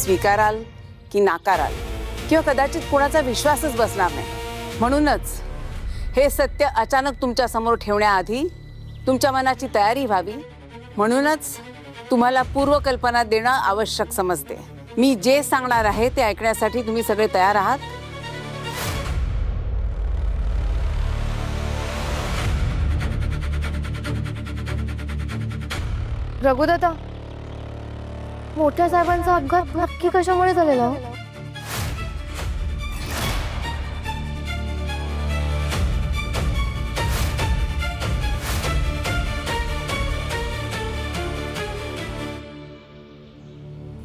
स्वीकाराल की नाकाराल, किंवा कदाचित कोणाचा विश्वासच बसणार नाही। म्हणूनच हे सत्य अचानक तुमच्या समोर ठेवण्याआधी तुमच्या मनाची तयारी व्हावी, म्हणूनच तुम्हाला पूर्वकल्पना देणं आवश्यक समजते। मी जे सांगणार आहे ते ऐकण्यासाठी तुम्ही सगळे तयार आहात? रघुदादा, मोठ्या साहेबांचा अपघात नक्की कशामुळे झालेला?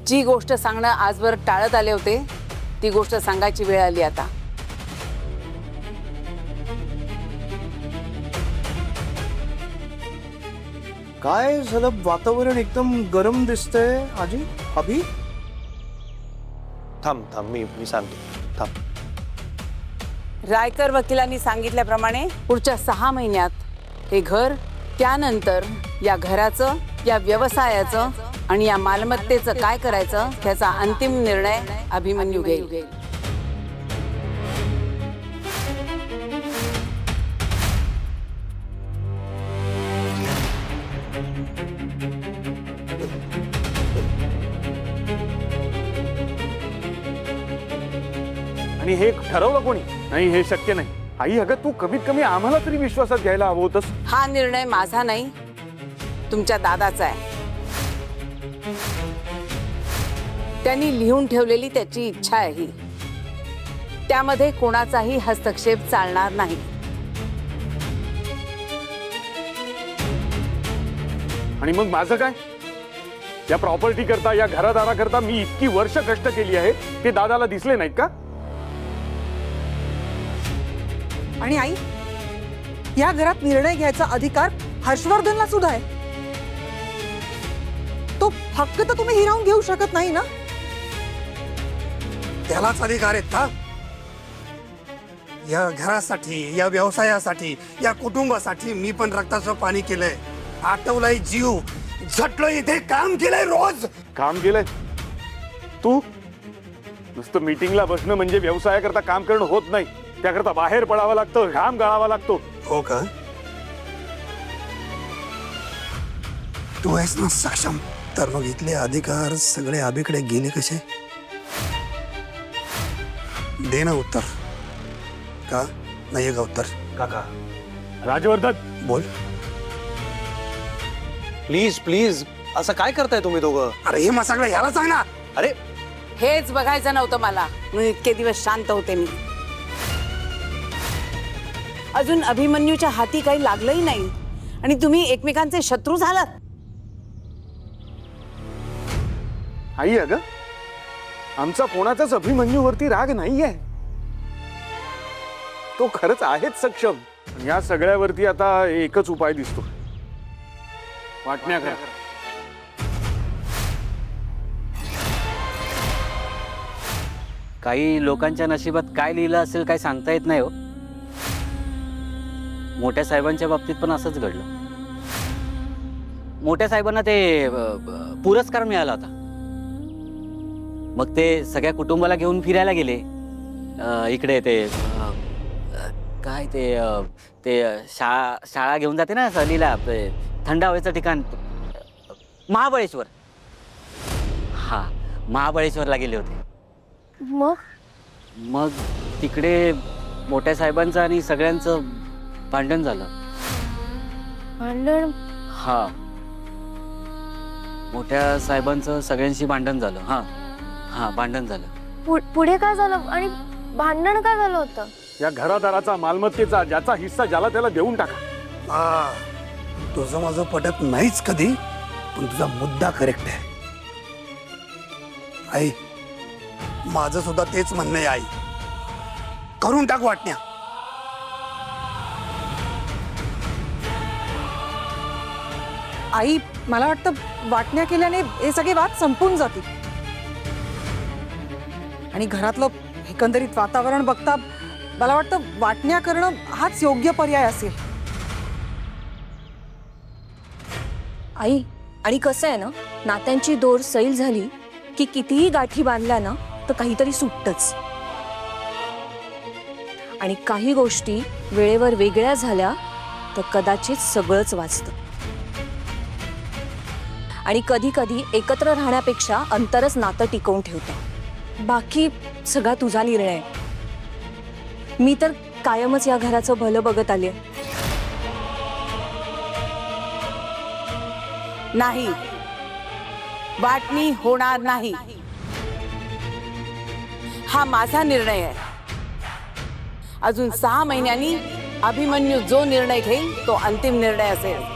जी गोष्ट सांगणं आजवर टाळत आले होते ती गोष्ट सांगायची वेळ आली आता। काय झालं? वातावरण एकदम गरम दिसतंय आजी। अभि थांब थांब, मी सांगतो, थांब। रायकर वकिलांनी सांगितल्याप्रमाणे पुढच्या 6 महिन्यात हे घर, त्यानंतर या घराचं, या व्यवसायाचं आणि या मालमत्तेचं काय करायचं त्याचा अंतिम निर्णय अभिमन्यू घेईल। आणि हे ठरवलं कोणी? नाही, हे शक्य नाही। आई, अगं तू कमीत कमी आम्हाला तरी विश्वासात घ्यायला हवं होतंस। हा निर्णय माझा नाही, तुमच्या दादाचा आहे। त्यांनी लिहून ठेवलेली त्याची इच्छा आहे ही, त्यामध्ये कोणाचाही हस्तक्षेप चालणार नाही। आणि मग माझं काय? या प्रॉपर्टी करता, या घरादारा करता मी इतकी वर्ष कष्ट केली आहे, ते दादाला दिसले नाहीत का? आणि आई, या घरात निर्णय घ्यायचा अधिकार हर्षवर्धनला सुद्धा आहे। तो हक्क तर तुम्ही हिरावून घेऊ शकत नाही ना? त्यालाच अधिकार आहेत का? या घरासाठी, या व्यवसायासाठी, या कुटुंबासाठी मी पण रक्ताचं पाणी केलंय, आटवलाय जीव, झटलोय, इथे काम केलंय, रोज काम केलंय तू? नुसतं मीटिंगला बसणं म्हणजे व्यवसायाकरता काम करणं होत नाही, त्याकरता बाहेर पडावं लागतं, घाम गाळावा लागतो। हो का? तू आहेस ना सक्षम, तर मग इथले अधिकार सगळे अभिकडे गेले कसे? दे ना उत्तर। का नाही का उत्तर? काका राजवर्धन, बोल। प्लीज प्लीज, असं काय करताय तुम्ही दोघं? अरे हे मग सगळं ह्याला सांग ना। अरे हेच बघायचं नव्हतं मला, म्हणून इतके दिवस शांत होते मी। अजून अभिमन्यूच्या हाती काही लागलंही नाही आणि तुम्ही एकमेकांचे शत्रू झालात। आई, अगं आमचा कोणाचाच अभिमन्यूवरती राग नाहीये, तो खरंच आहेच सक्षम। या सगळ्यावरती आता एकच उपाय दिसतो, वाटण्या करा। काही लोकांच्या नशिबात काय लिहिलं असेल काय सांगता येत नाही हो। मोठ्या साहेबांच्या बाबतीत पण असंच घडलं। मोठ्या साहेबांना ते पुरस्कार मिळाला होता, मग ते सगळ्या कुटुंबाला घेऊन फिरायला गेले। इकडे ते काय ते शाळा घेऊन जाते ना सहलीला, थंड हवेचं ठिकाण, महाबळेश्वर। हा, महाबळेश्वरला गेले होते। मग तिकडे मोठ्या साहेबांचं आणि सगळ्यांचं भांडण झालं। भांडण? हा, मोठ्या साहेबांचं सगळ्यांशी भांडण झालं। हा हा, भांडण झालं। पुढे काय झालं आणि भांडण काय झालं होतं? या घरादाराचा, मालमत्तेचा ज्याचा हिस्सा ज्याला त्याला देऊन टाका। तुझं माझं पटत नाहीच कधी, पण तुझा मुद्दा करेक्ट आहे। आई, माझं सुद्धा तेच म्हणणं आहे। आई, करून टाक वाटण्या। आई, मला वाटतं वाटण्या केल्याने हे सगळे वाद संपून जातील आणि घरातलं एकंदरीत वातावरण बघता मला वाटतं वाटण्या करणं हाच योग्य पर्याय असेल। आई, आणि कसं आहे ना, नात्यांची दोर सैल झाली की कितीही गाठी बांधल्या ना तर काहीतरी सुटतच. आणि काही गोष्टी वेळेवर वेगळ्या झाल्या तर कदाचित सगळंच वाचतं. आणि कधी कधी एकत्र राहण्यापेक्षा अंतरच नातं टिकवून ठेवतं. बाकी सगळा तुझा निर्णय आहे. मी तर कायमच या घराचं भलं बघत आले. नाही, वाटणी होणार नाही. हा माझा निर्णय आहे. अजून 6 महिन्यांनी अभिमन्यू जो निर्णय घेईल तो अंतिम निर्णय असेल.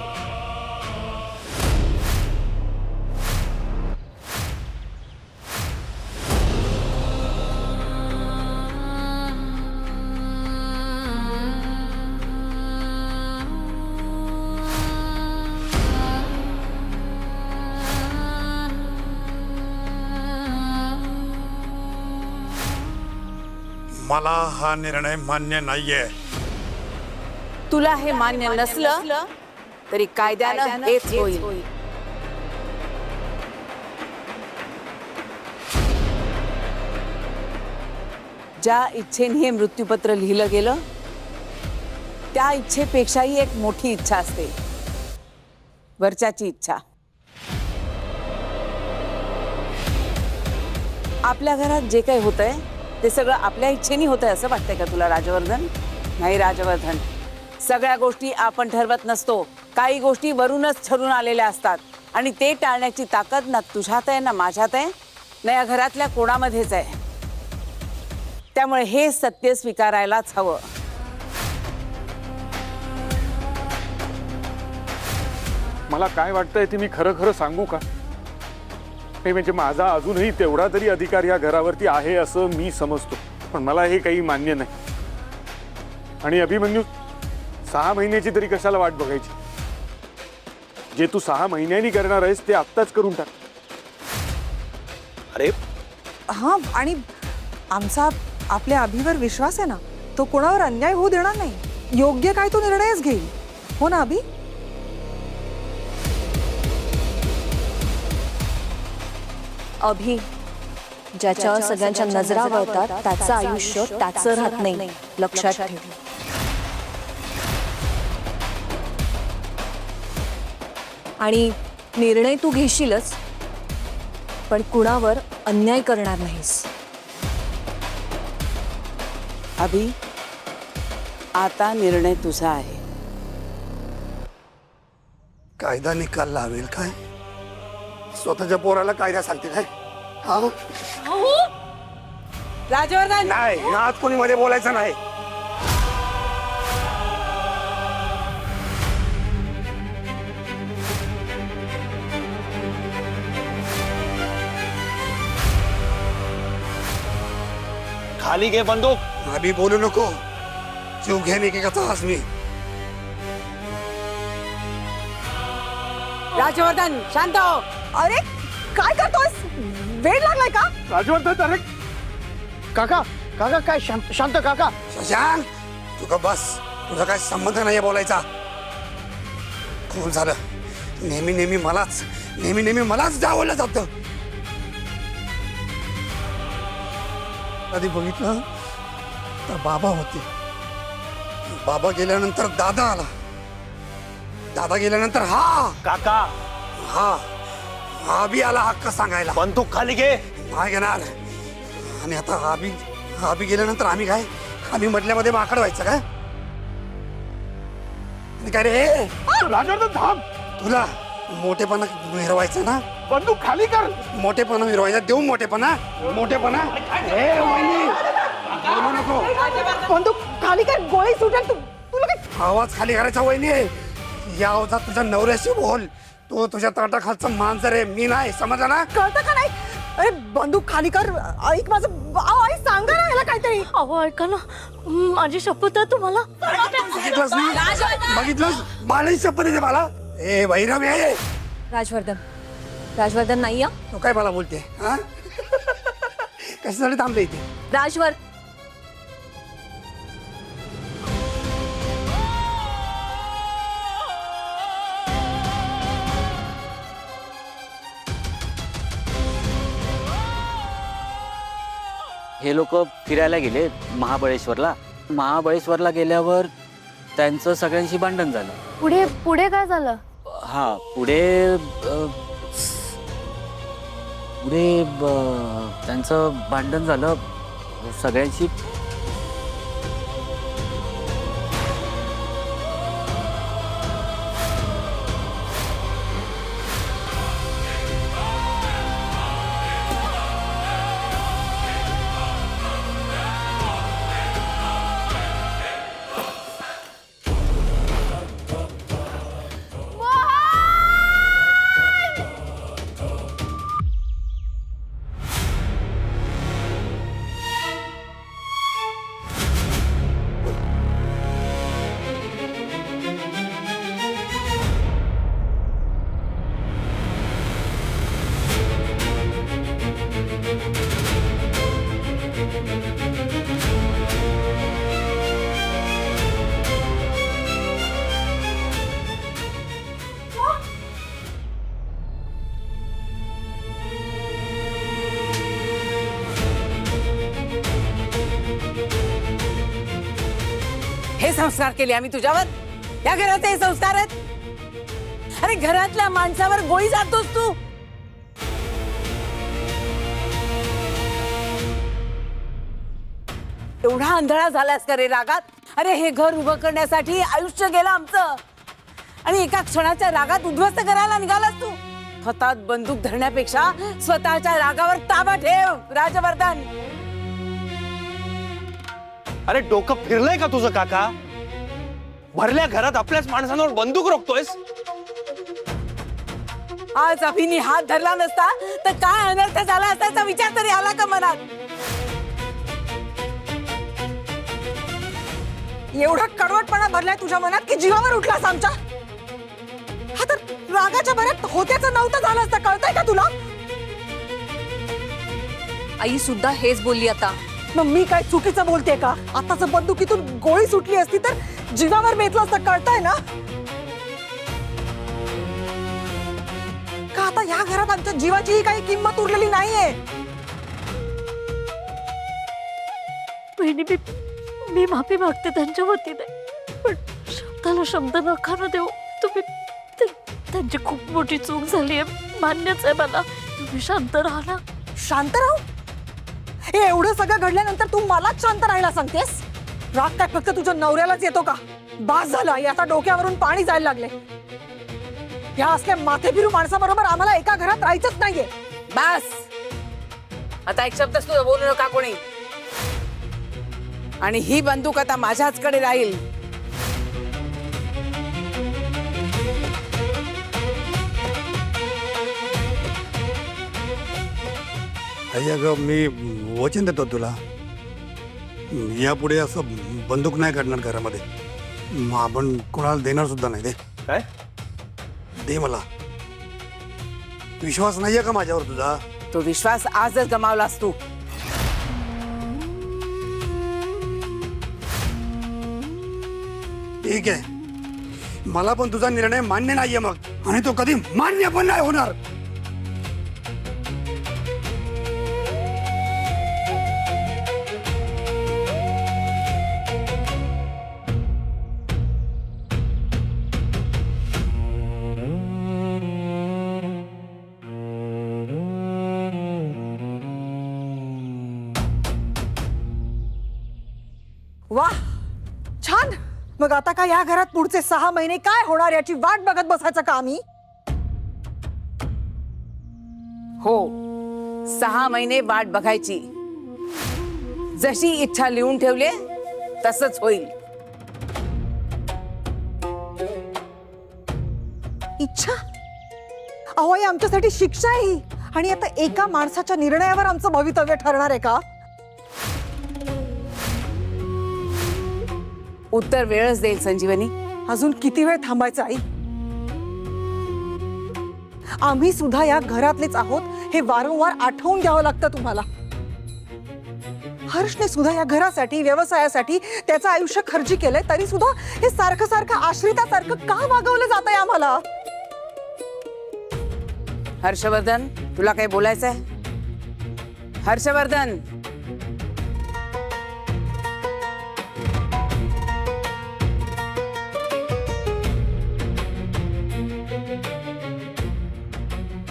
मला हा निर्णय मान्य नाहीये. तुला हे मान्य नसलं तरी कायद्यानं हेच होईल. ज्या इच्छेने हे मृत्यूपत्र लिहिलं गेलं त्या इच्छेपेक्षाही एक मोठी इच्छा असते, वरच्याची इच्छा. आपल्या घरात जे काही होतंय ते सगळं आपल्या इच्छेने होतंय असं वाटतंय का तुला राजवर्धन? नाही राजवर्धन, सगळ्या गोष्टी आपण ठरवत नसतो. काही गोष्टी वरूनच ठरून आलेल्या असतात आणि ते टाळण्याची ताकद ना तुझ्यात आहे ना माझ्यात आहे ना या घरातल्या कोणामध्येच आहे. त्यामुळे हे सत्य स्वीकारायलाच हवं. मला काय वाटतंय ते मी खरं खरं सांगू का? हे म्हणजे माझा अजूनही तेवढा तरी अधिकार या घरावरती आहे असं मी समजतो, पण मला हे काही मान्य नाही. आणि अभिमन्यू, 6 महिन्याची तरी कशाला वाट बघायची? जे तू 6 महिन्यांनी करणार आहेस ते आत्ताच करून टाक. अरे हां, आणि आमचा आपल्या अभिवर विश्वास आहे ना, तो कोणावर अन्याय होऊ देणार नाही. योग्य काय तो निर्णयच घेईल. हो ना अभि? अभि, ज्याच्यावर सगळ्यांच्या नजरा वळतात त्याचं आयुष्य त्याचं राहत नाही, लक्षात ठेव. आणि निर्णय तू घेशीलच, पण कुणावर अन्याय करणार नाहीस. अभि, आता निर्णय तुझा आहे. कायदा निकाल लावेल काय? स्वतःच्या पोराला कायदा सांगते काय? हा? राजवर्धन, नाही, आज कोणी मध्ये बोलायचं नाही. खाली घे बंदूक. अभी बोलू नको. जीव घेणे की कथा आज मी. राजवर्धन शांत हो. अरे काय करतोस? वेळ लागलाय का? राजवर्धन, अरे काका काका काय शांत काका. शशांक, तुझा बस. तुझा काय संबंध नाही बोलायचा. खून झालं. नेहमी मलाच डावलं जातं. कधी बघितलं तर बाबा होते. बाबा गेल्यानंतर दादा आला. दादा गेल्यानंतर काका हा बी आला हक्क सांगायला. बंदूक खाली घे. काय घेणार? आणि आता हा बी गेल्यानंतर आम्ही म्हटल्यामध्ये माकड व्हायचं काय? आणि काय रे, राजवर्धन थांब. तुला मोठेपणा मिरवायचा ना? बंदूक खाली कर. मोठेपणा मिरवायचा. देऊ मोठेपणा. ए वहिनी, बोलू नको. बंदूक खाली काय? गोळी सुटेल. तुला काय? आवाज खाली करायचा वहिनी. या आवाजात तुझ्या नवऱ्याशी बोल. तो तुझ्या ताटाखालचा मांजर आहे, मी नाही. समजला ना? कळतं का नाही? अरे बंदूक खाली कर. ऐक माझं. आई सांगा ना याला काहीतरी. अहो ऐका ना, माझी शपथ आहे तुम्हाला. बघितलंस ना? बघितलंस? मलाही शपथ येते मला. ए भैरव आहे. राजवर्धन नाही. तो काय मला बोलते? हा? कशासाठी थांबले इथे? राजवर्धन, हे लोक फिरायला गेले महाबळेश्वरला. महाबळेश्वरला गेल्यावर त्यांचं सगळ्यांशी भांडण झालं. पुढे पुढे काय झालं? हा पुढे त्यांचं भांडण झालं सगळ्यांशी. हे संस्कार केले आम्ही तुझ्यावर? या घराचे हे संस्कार आहेत? अरे घरातल्या माणसावर गोळी जातोस तू. एवढा आंधळा झालास का रे रागात? अरे हे घर उभं करण्यासाठी आयुष्य गेलं आमचं आणि एका क्षणाच्या रागात उद्ध्वस्त करायला निघालास तू. हातात बंदूक धरण्यापेक्षा स्वतःच्या रागावर ताबा ठेव राजवर्धन. अरे डोकं फिरलंय का तुझं काका? भरल्या घरात आपल्याच माणसांवर बंदूक रोखतोयस. आज अभिनी हात धरला नसता तर काय अनर्थ झाला असल्याचा विचार तरी आला का मनात? एवढा कडवटपणा भरलाय तुझ्या मनात की जीवावर उठलास आमच्या. हा तर रागाच्या भरात होत्याचं नव्हतं झालं असतं, कळतंय का तुला? आई सुद्धा हेच बोलली आता. मग मी काय चुकीचं बोलते का? आताच बंदुकीतून गोळी सुटली असती तर जीवावर बेतलं असतं, कळतंय ना? का आता या घरात आमच्या जीवाचीही काही किंमत उरलेली नाहीये? बहिणी मी माफी मागते त्यांच्या वतीने, पण शब्दाला शब्द नका ना देऊ तुम्ही. त्यांची खूप मोठी चूक झाली आहे, मान्यच आहे मला. तुम्ही शांत राहा ना. शांत राहू? हे एवढं सगळं घडल्यानंतर तू मलाच शांत राहायला सांगतेस? राग काय फक्त तुझ्या नवऱ्यालाच येतो का? बास झाला, आता डोक्यावरून पाणी जायला लागले. या असल्या माथे फिरू माणसाबरोबर आम्हाला एका घरात राहायचंच नाहीये. बस आता एक शब्द सुद्धा बोलू नका कोणी. आणि ही बंदूक आता माझ्याचकडे राहील. अगं मी वचन देतो तुला, यापुढे असं बंदूक नाही काढणार घरामध्ये. आपण कोणाला देणार सुद्धा नाही. दे काय? दे मला. विश्वास नाहीये का माझ्यावर तुझा? तो विश्वास आजच गमावलास तू. ठीक आहे, मला पण तुझा निर्णय मान्य नाहीये मग, आणि तो कधी मान्य पण नाही होणार. वाह, छान. मग आता काय या घरात पुढचे 6 महिने काय होणार याची वाट बघत बसायचं का आम्ही? हो, 6 महिने वाट बघायची. जशी इच्छा लिहून ठेवले तसंच होईल. इच्छा? अहो, ही आमच्यासाठी शिक्षा आहे ही. आणि आता एका माणसाच्या निर्णयावर आमचं भवितव्य ठरणार आहे का? उत्तर वेळच देईल संजीवनी. अजून किती वेळ थांबायचं आई? आम्ही सुद्धा या घरातलेच आहोत हे वारंवार आठवून घ्यावं लागतं तुम्हाला. हर्षने सुद्धा या घरासाठी, व्यवसायासाठी त्याचं आयुष्य खर्ची केलंय, तरी सुद्धा हे सारखं सारखं आश्रितासारखं का वागवलं जातंय आम्हाला? हर्षवर्धन, तुला काही बोलायचंय? हर्षवर्धन,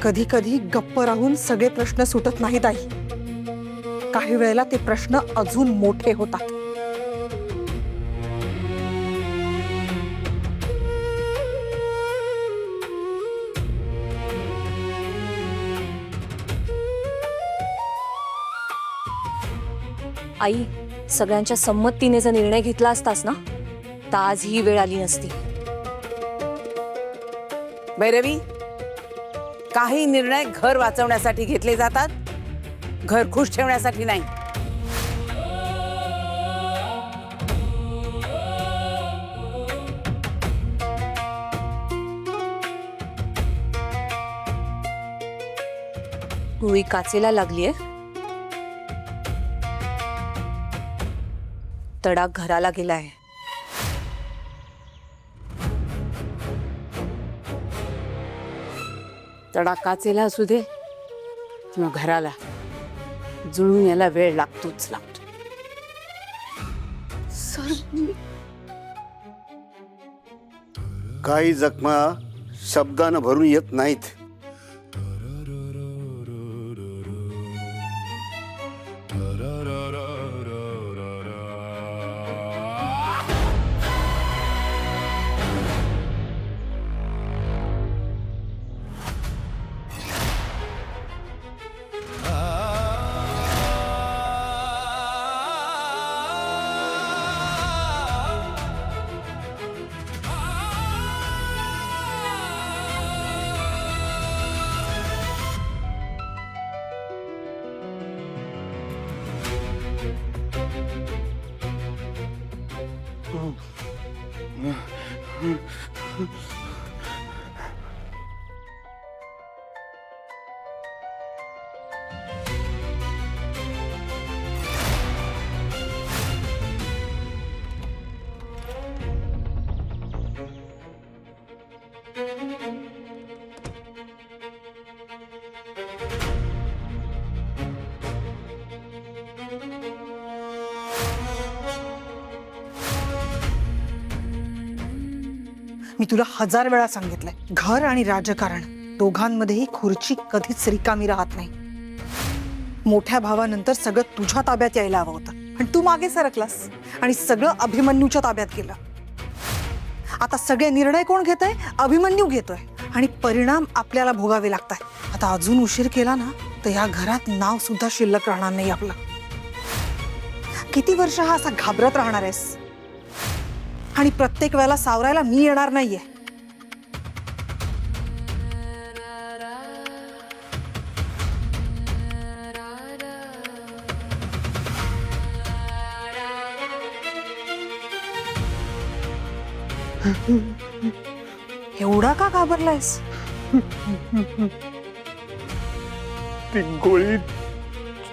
कधी कधी गप्प राहून सगळे प्रश्न सुटत नाहीत आई. काही वेळेला ते प्रश्न अजून मोठे होतात. आई, सगळ्यांच्या संमतीने जर निर्णय घेतला असतास ना, तर आज ही वेळ आली नसती. भैरवी, काही निर्णय घर वाचवण्यासाठी घेतले जातात, घर खुश ठेवण्यासाठी नाही. गोळी काचेला लागलीये, तडा घराला गेलाय. तडा काचेला असू दे किंवा घराला, जुळून यायला वेळ लागतोच लागतो. काही जखमा शब्दानं भरून येत नाहीत. मी तुला 1000 वेळा सांगितलंय, घर आणि राजकारण दोघांमध्येही खुर्ची कधीच रिकामी राहत नाही. मोठ्या भावानंतर सगळं तुझ्या ताब्यात यायला हवं होतं, पण तू मागे सरकलास आणि सगळं अभिमन्यूच्या ताब्यात गेलं. आता सगळे निर्णय कोण घेतोय? अभिमन्यू घेतोय आणि परिणाम आपल्याला भोगावे लागतात. आता अजून उशीर केला ना तर या घरात नाव सुद्धा शिल्लक राहणार नाही आपलं. किती वर्ष हा असा घाबरत राहणार आहेस? आणि प्रत्येक वेळेला सावरायला मी येणार नाहीये. एवढा का घाबरलायस? ती गोळी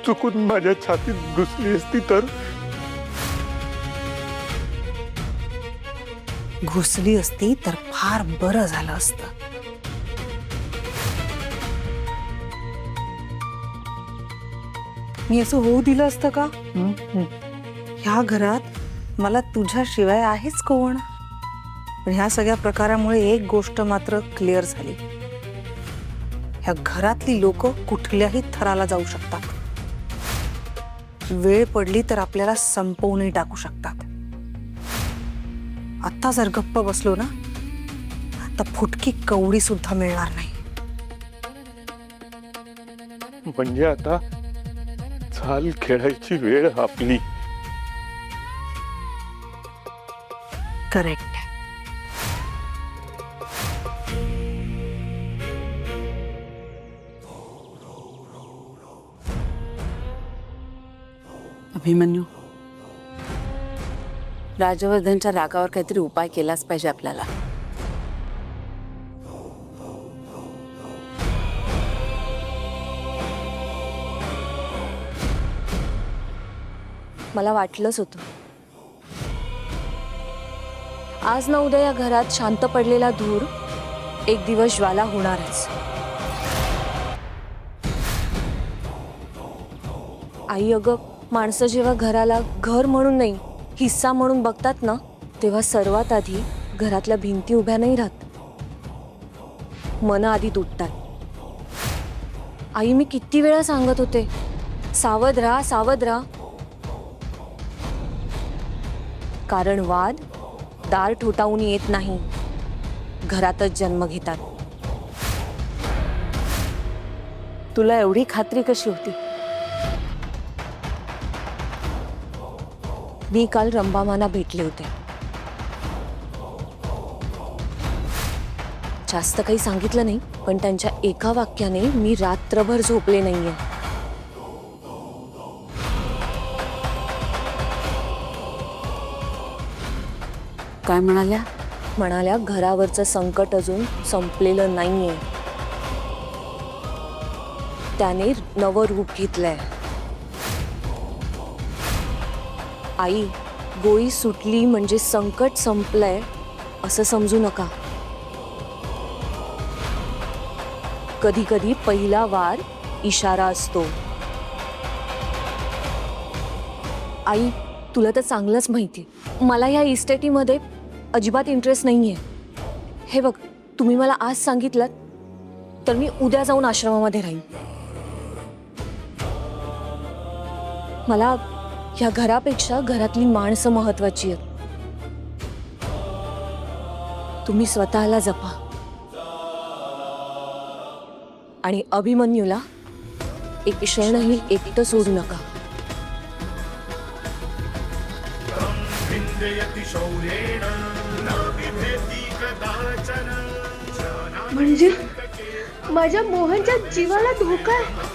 चुकून माझ्या छातीत घुसली असती तर. घुसली असती तर फार बरं झालं असतं. मी असं होऊ दिलं असतं का? ह्या घरात मला तुझ्याशिवाय आहेच कोण? पण ह्या सगळ्या प्रकारामुळे एक गोष्ट मात्र क्लिअर झाली, ह्या घरातली लोक कुठल्याही थराला जाऊ शकतात. वेळ पडली तर आपल्याला संपवूनही टाकू शकतात. आता जर गप्प बसलो ना तर फुटकी कवडी सुद्धा मिळणार नाही. म्हणजे आता चाल खेळायची वेळ आपली. करेक्ट. अभिमन्यू, राजवर्धनच्या रागावर काहीतरी उपाय केलाच पाहिजे आपल्याला. मला वाटलंच होतं, आज ना उद्या या घरात शांत पडलेला धूर एक दिवस ज्वाला होणारच. आई, अगं माणसं जेव्हा घराला घर म्हणून नाही हिस्सा म्हणून बघतात ना, तेव्हा सर्वात आधी घरातल्या भिंती उभ्या नाही राहत, मनं आधी तुटतात. आई मी किती वेळा सांगत होते, सावध राहा सावध राहा. कारण वाद दार ठोठावून येत नाही, घरातच जन्म घेतात. तुला एवढी खात्री कशी होती? मी काल रंभामाना भेटले होते. जास्त काही सांगितलं नाही, पण त्यांच्या एका वाक्याने मी रात्रभर झोपले नाहीये. काय म्हणाल्या? म्हणाल्या घरावरचं संकट अजून संपलेलं नाहीये, त्याने नवं रूप घेतलंय. आई, गोळी सुटली म्हणजे संकट संपलंय असं समजू नका. कधी कधी पहिला वार इशारा असतो. आई, तुला तर चांगलंच माहिती, मला या इस्टेटीमध्ये अजिबात इंटरेस्ट नाहीये. हे बघ, तुम्ही मला आज सांगितलं तर मी उद्या जाऊन आश्रमामध्ये राहीन. मला या घरापेक्षा घरातली माणसं महत्वाची आहेत. तुम्ही स्वतःला जपा आणि अभिमन्यूला एक क्षणही एकटं सोडू नका. म्हणजे माझ्या मोहनच्या जीवाला धोका आहे.